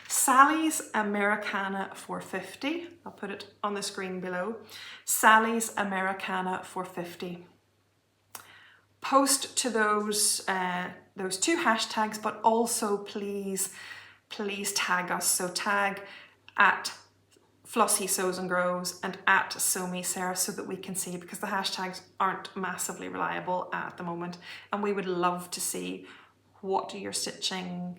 Sally's Americana for 50. I'll put it on the screen below. Sally's Americana for 50. Post to those two hashtags, but also please tag us. So tag at Flossie Sews and Grows and at Sew Me Sarah so that we can see, because the hashtags aren't massively reliable at the moment, and we would love to see what you're stitching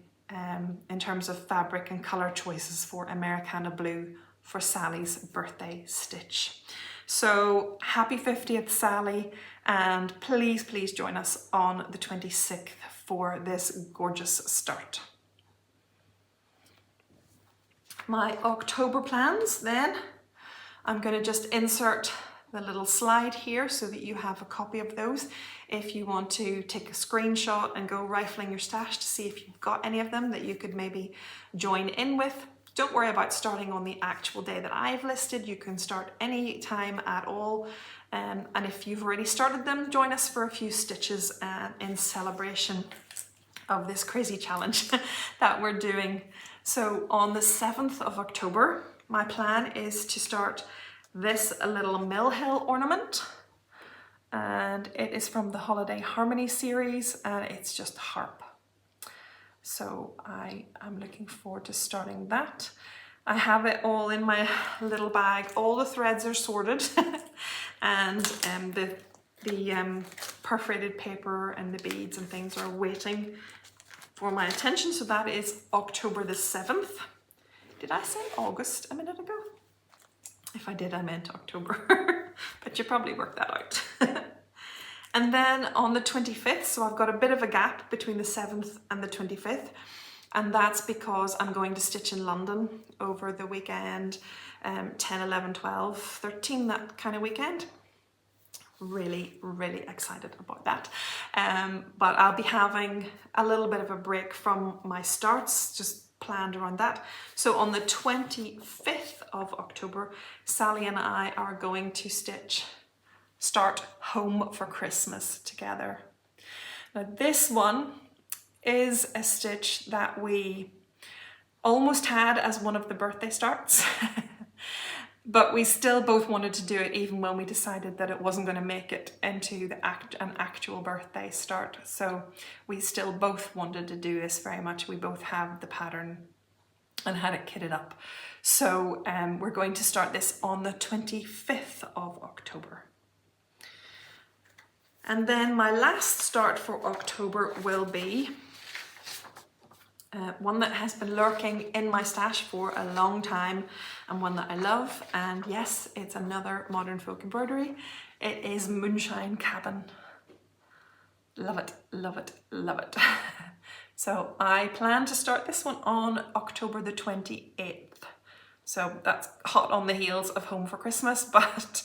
in terms of fabric and colour choices for Americana Blue for Sally's birthday stitch. So happy 50th Sally, and please join us on the 26th for this gorgeous start. My October plans then, I'm going to just insert the little slide here so that you have a copy of those if you want to take a screenshot and go rifling your stash to see if you've got any of them that you could maybe join in with. Don't worry about starting on the actual day that I've listed. You can start any time at all. And if you've already started them, join us for a few stitches in celebration of this crazy challenge that we're doing. So on the 7th of October, my plan is to start this little Mill Hill ornament. And it is from the Holiday Harmony series, and it's just harp. So I am looking forward to starting that. I have it all in my little bag. All the threads are sorted and the perforated paper and the beads and things are waiting for my attention. So that is October the 7th. Did I say August a minute ago? If I did, I meant October, but you probably worked that out. And then on the 25th, so I've got a bit of a gap between the 7th and the 25th, and that's because I'm going to stitch in London over the weekend, 10, 11, 12, 13, that kind of weekend. Really excited about that. But I'll be having a little bit of a break from my starts, just planned around that. So on the 25th of October, Sally and I are going to start Home for Christmas together. Now this one is a stitch that we almost had as one of the birthday starts, but we still both wanted to do it even when we decided that it wasn't going to make it into an actual birthday start. So we still both wanted to do this very much. We both have the pattern and had it kitted up. So we're going to start this on the 25th of October. And then my last start for October will be one that has been lurking in my stash for a long time and one that I love. And yes, it's another modern folk embroidery. It is Moonshine Cabin. Love it, love it, love it. So I plan to start this one on October the 28th. So that's hot on the heels of Home for Christmas, but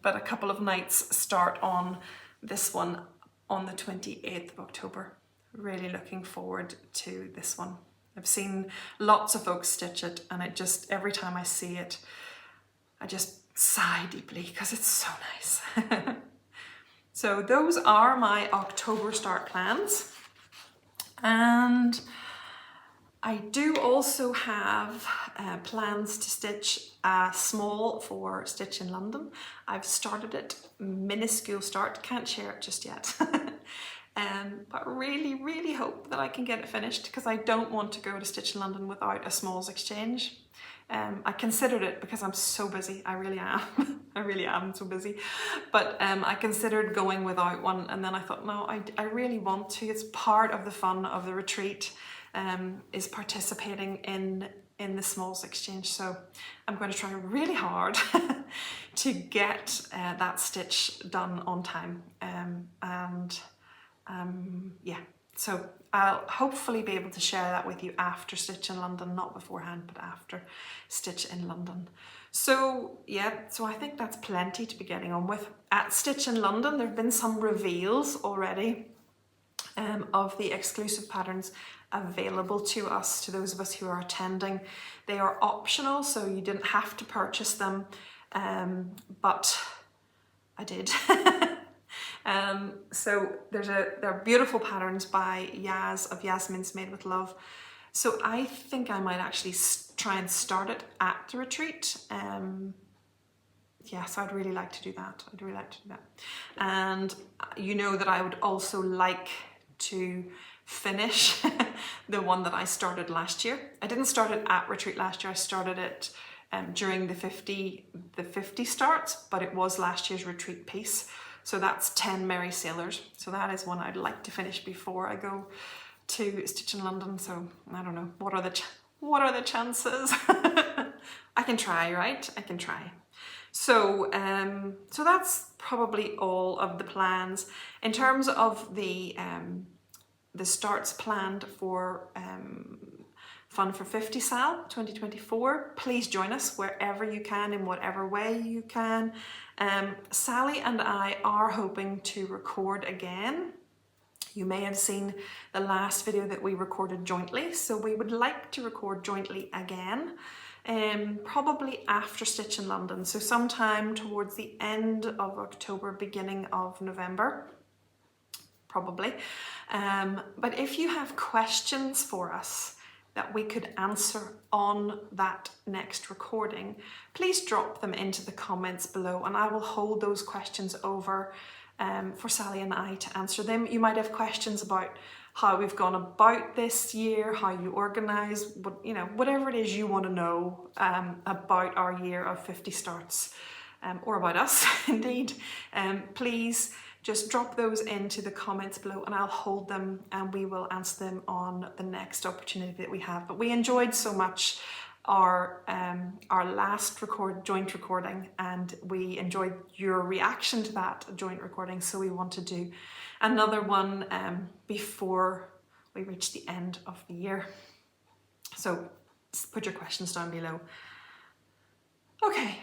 a couple of nights start on this one on the 28th of October. Really looking forward to this one. I've seen lots of folks stitch it, and it just, every time I see it, I just sigh deeply because it's so nice. So those are my October start plans. And I do also have plans to stitch a small for Stitch in London. I've started it, minuscule start, can't share it just yet. But really hope that I can get it finished, because I don't want to go to Stitch in London without a smalls exchange. I considered it because I'm so busy, I really am. I really am so busy. But I considered going without one, and then I thought, no, I really want to. It's part of the fun of the retreat, is participating in in the smalls exchange. So I'm going to try really hard to get that stitch done on time. Yeah, so I'll hopefully be able to share that with you after Stitch in London, not beforehand, but after Stitch in London. So yeah, so I think that's plenty to be getting on with. At Stitch in London, there have been some reveals already of the exclusive patterns available to us, to those of us who are attending. They are optional, so you didn't have to purchase them, but I did. So they're beautiful patterns by Yaz of Yasmin's Made with Love. So I think I might actually try and start it at the retreat. Yeah, so I'd really like to do that. I'd really like to do that. And you know that I would also like to finish the one that I started last year. I didn't start it at retreat last year. I started it during the 50 starts, but it was last year's retreat piece. So that's 10 Merry Sailors. So that is one I'd like to finish before I go to Stitch in London. So I don't know, what are the chances? I can try, right? I can try. So so that's probably all of the plans. In terms of the starts planned for Fun for 50 Sal 2024, please join us wherever you can, in whatever way you can. Sally and I are hoping to record again. You may have seen the last video that we recorded jointly, so we would like to record jointly again, probably after Stitch in London, so sometime towards the end of October, beginning of November, probably. But if you have questions for us that we could answer on that next recording, please drop them into the comments below, and I will hold those questions over for Sally and I to answer them. You might have questions about how we've gone about this year, how you organise, you know, whatever it is you want to know about our year of 50 starts, or about us indeed. Please just drop those into the comments below and I'll hold them and we will answer them on the next opportunity that we have. But we enjoyed so much our last joint recording, and we enjoyed your reaction to that joint recording, so we want to do another one before we reach the end of the year. So put your questions down below. Okay,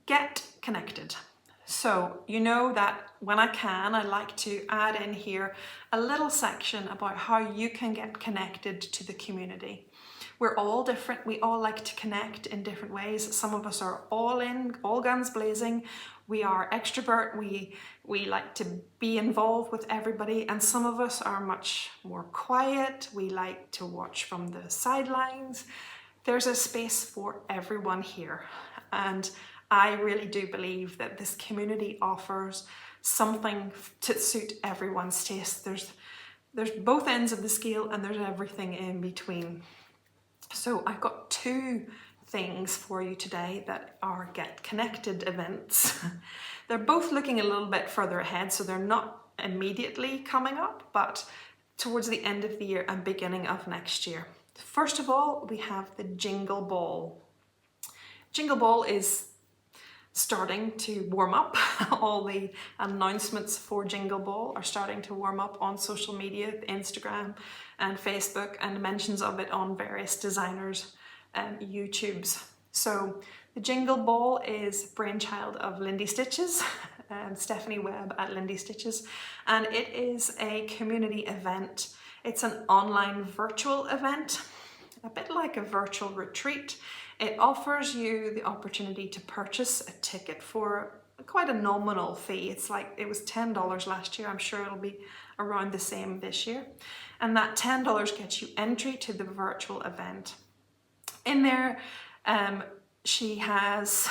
get connected. So you know that when I can, I like to add in here a little section about how you can get connected to the community. We're all different. We all like to connect in different ways. Some of us are all in, all guns blazing. We are extrovert. We like to be involved with everybody. And some of us are much more quiet. We like to watch from the sidelines. There's a space for everyone here. And I really do believe that this community offers something to suit everyone's taste. There's both ends of the scale and there's everything in between. So I've got two things for you today that are Get Connected events. They're both looking a little bit further ahead, so they're not immediately coming up, but towards the end of the year and beginning of next year. First of all, we have the Jingle Ball. Jingle Ball is starting to warm up. All the announcements for Jingle Ball are starting to warm up on social media, Instagram and Facebook, and mentions of it on various designers' YouTubes. So the Jingle Ball is brainchild of Lindy Stitches, Stephanie Webb at Lindy Stitches, and it is a community event. It's an online virtual event, a bit like a virtual retreat. It offers you the opportunity to purchase a ticket for quite a nominal fee. It's like, it was $10 last year. I'm sure it'll be around the same this year. And that $10 gets you entry to the virtual event. In there, she has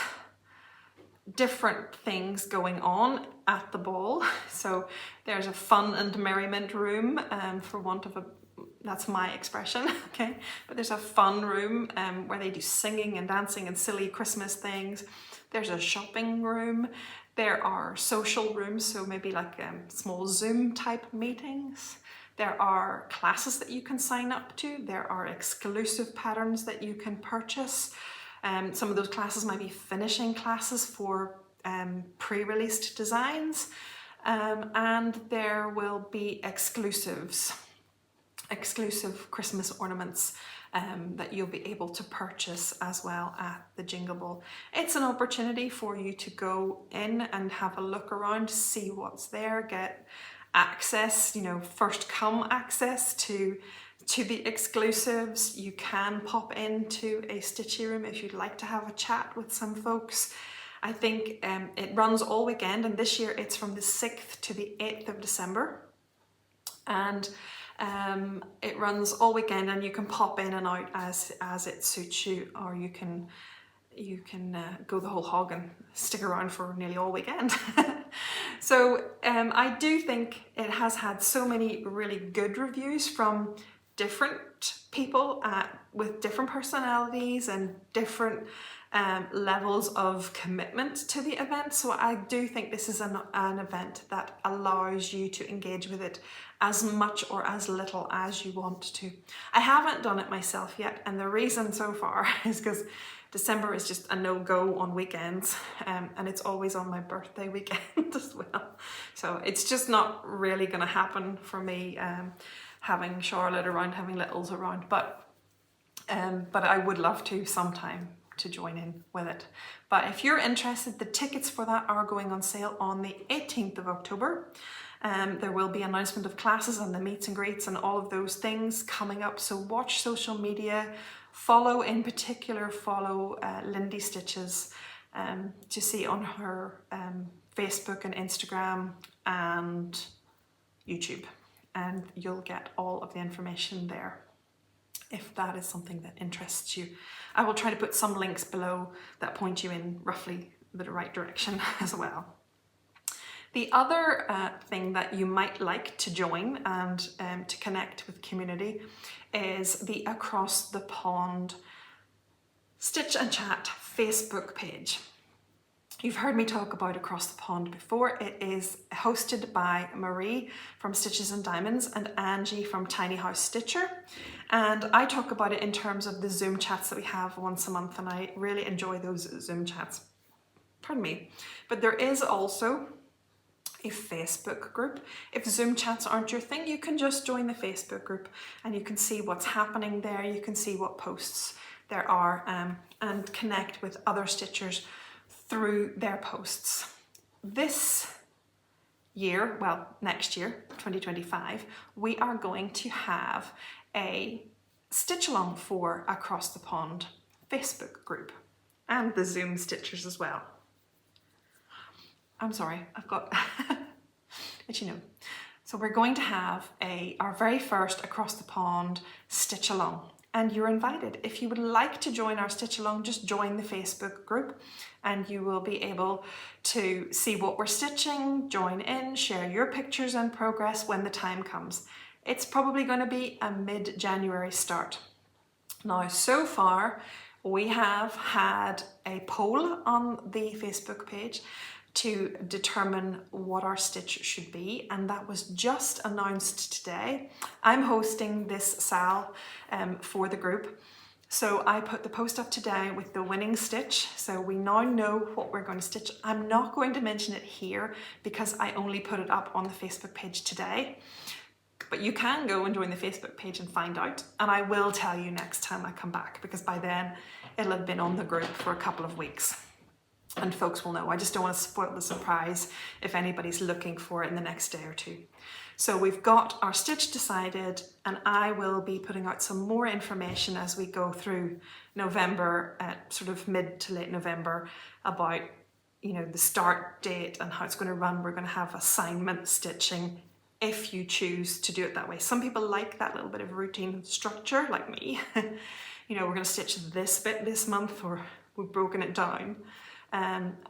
different things going on at the ball. So there's a fun and merriment room, for want of a, that's my expression, okay? But there's a fun room where they do singing and dancing and silly Christmas things. There's a shopping room. There are social rooms, so maybe like small Zoom type meetings. There are classes that you can sign up to. There are exclusive patterns that you can purchase. Some of those classes might be finishing classes for pre-released designs. And there will be exclusive Christmas ornaments that you'll be able to purchase as well at the Jingle Ball. It's an opportunity for you to go in and have a look around, see what's there, get access, first come access to the exclusives. You can pop into a stitchy room if you'd like to have a chat with some folks. I think it runs all weekend, and this year it's from the 6th to the 8th of December. And it runs all weekend, and you can pop in and out as it suits you, or you can go the whole hog and stick around for nearly all weekend. So I do think it has had so many really good reviews from different people with different personalities and different levels of commitment to the event. So I do think this is an event that allows you to engage with it as much or as little as you want to. I haven't done it myself yet, and the reason so far is because December is just a no-go on weekends, and it's always on my birthday weekend as well. So it's just not really going to happen for me, having Charlotte around, having littles around, but I would love to sometime to join in with it. But if you're interested, the tickets for that are going on sale on the 18th of October. There will be announcement of classes and the meets and greets and all of those things coming up. So watch social media, follow Lindy Stitches to see on her Facebook and Instagram and YouTube, and you'll get all of the information there if that is something that interests you. I will try to put some links below that point you in roughly the right direction as well. The other thing that you might like to join and to connect with community is the Across the Pond Stitch and Chat Facebook page. You've heard me talk about Across the Pond before. It is hosted by Marie from Stitches and Diamonds and Angie from Tiny House Stitcher. And I talk about it in terms of the Zoom chats that we have once a month, and I really enjoy those Zoom chats. Pardon me. But there is also a Facebook group. If Zoom chats aren't your thing, you can just join the Facebook group and you can see what's happening there. You can see what posts there are and connect with other stitchers through their posts. This year, well, next year, 2025, we are going to have a stitch along for Across the Pond Facebook group and the Zoom stitchers as well. I'm sorry, I've got, but So we're going to have our very first Across the Pond stitch along, and you're invited. If you would like to join our stitch along, just join the Facebook group and you will be able to see what we're stitching, join in, share your pictures and progress when the time comes. It's probably going to be a mid-January start. Now, so far, we have had a poll on the Facebook page to determine what our stitch should be, and that was just announced today. I'm hosting this SAL for the group, so I put the post up today with the winning stitch, so we now know what we're going to stitch. I'm not going to mention it here because I only put it up on the Facebook page today, but you can go and join the Facebook page and find out, and I will tell you next time I come back, because by then it'll have been on the group for a couple of weeks. And folks will know. I just don't want to spoil the surprise if anybody's looking for it in the next day or two. So we've got our stitch decided, and I will be putting out some more information as we go through November, sort of mid to late November, about the start date and how it's going to run. We're going to have assignment stitching if you choose to do it that way. Some people like that little bit of routine structure, like me. We're going to stitch this bit this month, or we've broken it down.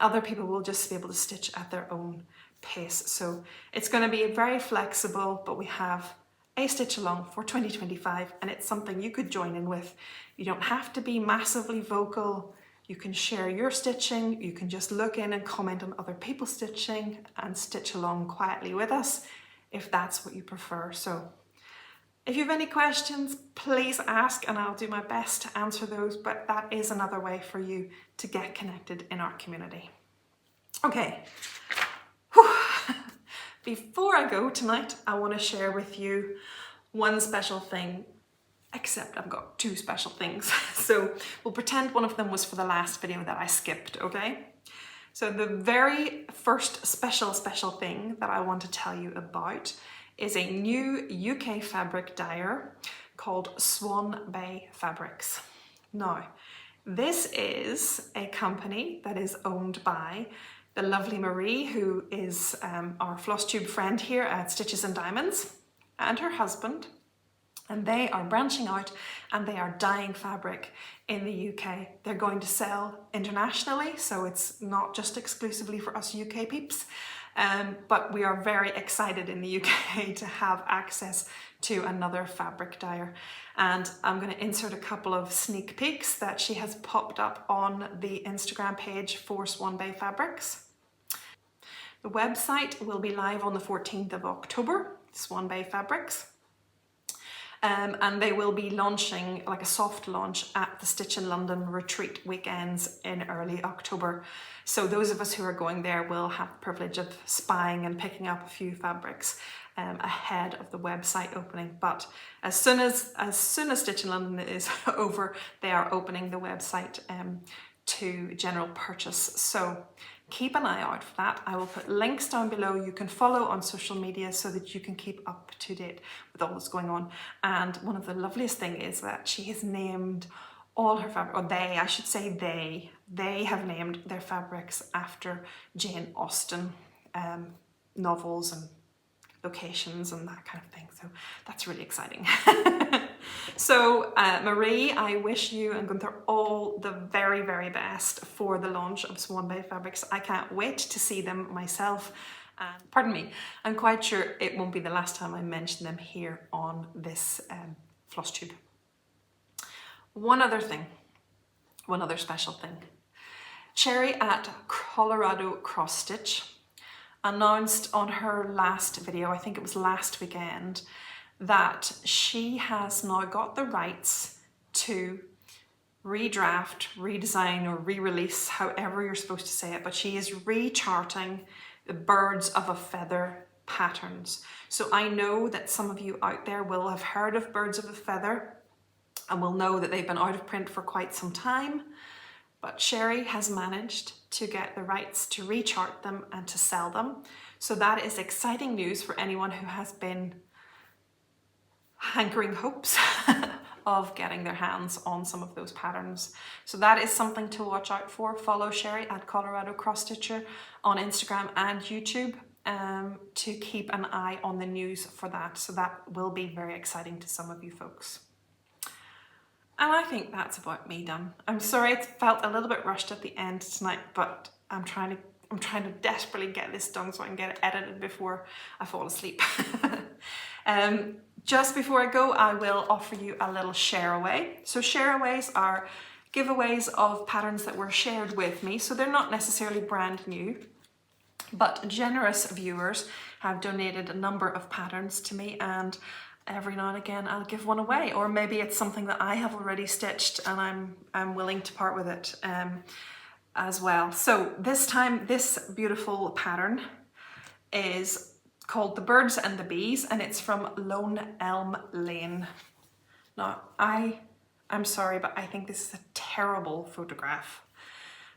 Other people will just be able to stitch at their own pace. So it's going to be very flexible, but we have a stitch along for 2025, and it's something you could join in with. You don't have to be massively vocal. You can share your stitching. You can just look in and comment on other people's stitching and stitch along quietly with us if that's what you prefer. So If you have any questions, please ask and I'll do my best to answer those, but that is another way for you to get connected in our community. Okay, before I go tonight, I want to share with you one special thing, except I've got two special things. So we'll pretend one of them was for the last video that I skipped, okay? So the very first special thing that I want to tell you about is a new UK fabric dyer called Swan Bay Fabrics. Now, this is a company that is owned by the lovely Marie, who is our Flosstube friend here at Stitches and Diamonds, and her husband. And they are branching out and they are dyeing fabric in the UK. They're going to sell internationally, so it's not just exclusively for us UK peeps. But we are very excited in the UK to have access to another fabric dyer. And I'm going to insert a couple of sneak peeks that she has popped up on the Instagram page for Swan Bay Fabrics. The website will be live on the 14th of October, Swan Bay Fabrics. And they will be launching like a soft launch at the Stitch in London retreat weekends in early October. So those of us who are going there will have the privilege of spying and picking up a few fabrics ahead of the website opening. But as soon as Stitch in London is over, they are opening the website to general purchase. So keep an eye out for that. I will put links down below. You can follow on social media so that you can keep up to date with all that's going on. And one of the loveliest things is that she has named all her fabric, or they, I should say they have named their fabrics after Jane Austen novels and locations and that kind of thing. So that's really exciting. So Marie, I wish you and Gunther all the very, very best for the launch of Swan Bay Fabrics. I can't wait to see them myself. And pardon me, I'm quite sure it won't be the last time I mention them here on this Flosstube. One other special thing. Cherry at Colorado Cross Stitch announced on her last video, I think it was last weekend, that she has now got the rights to redraft, redesign or re-release, however you're supposed to say it, but she is recharting the Birds of a Feather patterns. So I know that some of you out there will have heard of Birds of a Feather and will know that they've been out of print for quite some time, but Sherry has managed to get the rights to rechart them and to sell them. So that is exciting news for anyone who has been hankering hopes of getting their hands on some of those patterns. So that is something to watch out for. Follow Sherry at Colorado Cross Stitcher on Instagram and YouTube to keep an eye on the news for that. So that will be very exciting to some of you folks. And I think that's about me done. I'm sorry it felt a little bit rushed at the end tonight, but I'm trying to desperately get this done so I can get it edited before I fall asleep. Just before I go, I will offer you a little share away. So share aways are giveaways of patterns that were shared with me. So they're not necessarily brand new, but generous viewers have donated a number of patterns to me, and every now and again I'll give one away, or maybe it's something that I have already stitched and I'm willing to part with it as well. So this time, this beautiful pattern is called The Birds and the Bees, and it's from Lone Elm Lane. Now, I'm sorry, but I think this is a terrible photograph,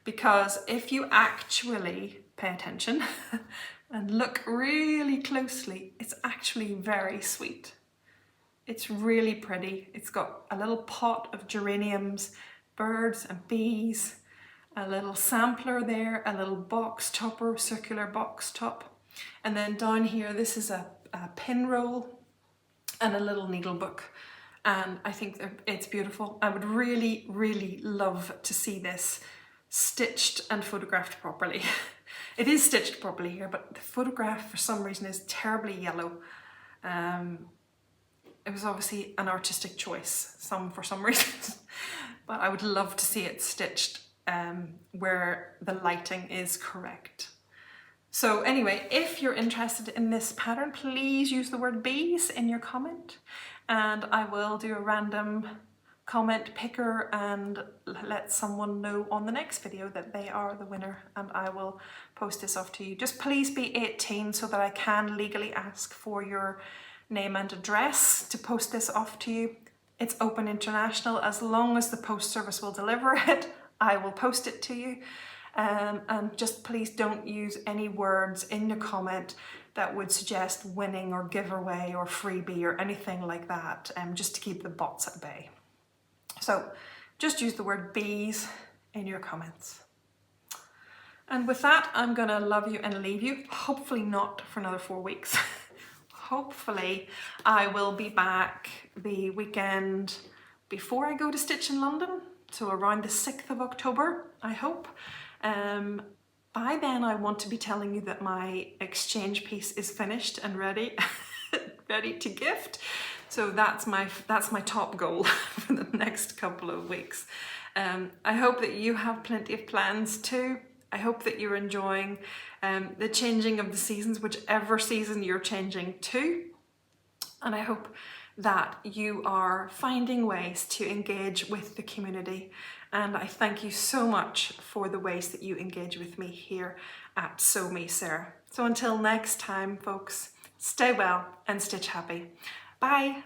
because if you actually pay attention and look really closely, it's actually very sweet. It's really pretty. It's got a little pot of geraniums, birds and bees, a little sampler there, a little box topper, circular box top. And then down here, this is a pin roll and a little needle book. And I think it's beautiful. I would really, really love to see this stitched and photographed properly. It is stitched properly here, but the photograph for some reason is terribly yellow. It was obviously an artistic choice, for some reason, but I would love to see it stitched where the lighting is correct. So anyway, if you're interested in this pattern, please use the word bees in your comment. and I will do a random comment picker and let someone know on the next video that they are the winner, and I will post this off to you. Just please be 18 so that I can legally ask for your name and address to post this off to you. It's open international. As long as the post service will deliver it, I will post it to you. And just please don't use any words in your comment that would suggest winning or giveaway or freebie or anything like that, just to keep the bots at bay. So just use the word bees in your comments. And with that, I'm gonna love you and leave you, hopefully not for another 4 weeks. Hopefully I will be back the weekend before I go to Stitch in London, so around the 6th of October, I hope. By then I want to be telling you that my exchange piece is finished and ready, ready to gift. So that's my top goal for the next couple of weeks. I hope that you have plenty of plans too. I hope that you're enjoying the changing of the seasons, whichever season you're changing to. And I hope that you are finding ways to engage with the community. And I thank you so much for the ways that you engage with me here at Sew Me Sarah. So until next time, folks, stay well and stitch happy. Bye.